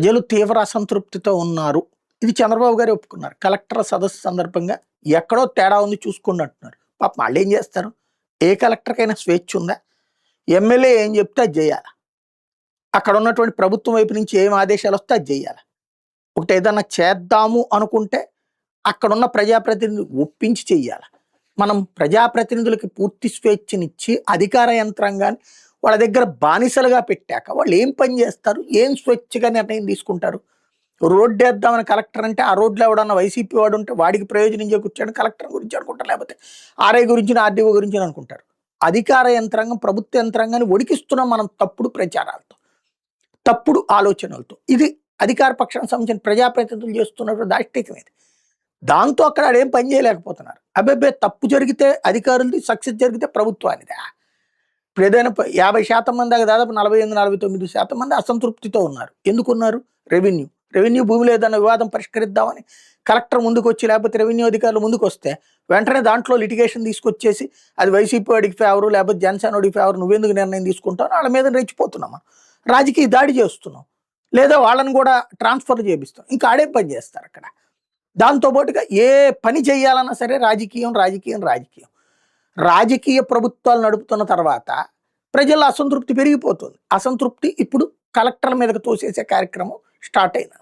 ప్రజలు తీవ్ర అసంతృప్తితో ఉన్నారు. ఇది చంద్రబాబు గారే ఒప్పుకున్నారు. కలెక్టర్ల సదస్సు సందర్భంగా ఎక్కడో తేడా ఉంది చూసుకోండి అంటున్నారు. పాపం వాళ్ళేం చేస్తారు? ఏ కలెక్టర్‌కైనా స్వేచ్ఛ ఉందా? ఎమ్మెల్యే ఏం చెప్తే అది జేయాల. అక్కడ ఉన్నటువంటి ప్రభుత్వం వైపు నుంచి ఏం ఆదేశాలొస్తే అది జేయాల. ఒకటి ఏదన్నా చేద్దాము అనుకుంటే అక్కడున్న ప్రజాప్రతినిధులు ఒప్పించి చెయ్యాల. మనం ప్రజాప్రతినిధులకి పూర్తి స్వేచ్ఛనిచ్చి అధికార యంత్రాంగాన్ని వాళ్ళ దగ్గర బానిసలుగా పెట్టాక వాళ్ళు ఏం పని చేస్తారు? ఏం స్వేచ్ఛగా నిర్ణయం తీసుకుంటారు? రోడ్డేద్దామని కలెక్టర్ అంటే ఆ రోడ్లో ఎవడన్నా వైసీపీ వాడు ఉంటే వాడికి ప్రయోజనం చేకూర్చాడు కలెక్టర్ గురించి అనుకుంటారు, లేకపోతే ఆర్ఐ గురించి ఆర్డీఓ గురించి అనుకుంటారు. అధికార యంత్రాంగం ప్రభుత్వ యంత్రాంగాన్ని ఒడికిస్తున్నాం మనం తప్పుడు ప్రచారాలతో, తప్పుడు ఆలోచనలతో. ఇది అధికార పక్షానికి సంబంధించిన ప్రజాప్రతినిధులు చేస్తున్నటువంటి దాష్టికం ఇది. దాంతో అక్కడ ఆడేం పని చేయలేకపోతున్నారు. అబ్బే తప్పు జరిగితే అధికారులది, సక్సెస్ జరిగితే ప్రభుత్వానిదా? ఇప్పుడు ఏదైనా 50% మంది దాకా దాదాపు 48-49% మంది అసంతృప్తితో ఉన్నారు. ఎందుకున్నారు? రెవెన్యూ భూమిలో ఏదైనా వివాదం పరిష్కరిద్దామని కలెక్టర్ ముందుకు వచ్చి, లేకపోతే రెవెన్యూ అధికారులు ముందుకు వస్తే వెంటనే దాంట్లో లిటిగేషన్ తీసుకొచ్చేసి అది వైసీపీ వాడికి ఫేవరు, లేకపోతే జనసేన వాడికి ఫేవరు, నువ్వెందుకు నిర్ణయం తీసుకుంటావు వాళ్ళ మీద రెచ్చిపోతున్నాం, రాజకీయ దాడి చేస్తున్నాం, లేదా వాళ్ళని కూడా ట్రాన్స్ఫర్ చేపిస్తాం. ఇంకా ఆడే పని చేస్తారు అక్కడ. దాంతోపాటుగా ఏ పని చేయాలన్నా సరే రాజకీయం. రాజకీయ ప్రభుత్వాలు నడుపుతున్న తర్వాత ప్రజల అసంతృప్తి పెరిగిపోతుంది. అసంతృప్తి ఇప్పుడు కలెక్టర్ల మీదకు తోసేసే కార్యక్రమం స్టార్ట్ అయింది.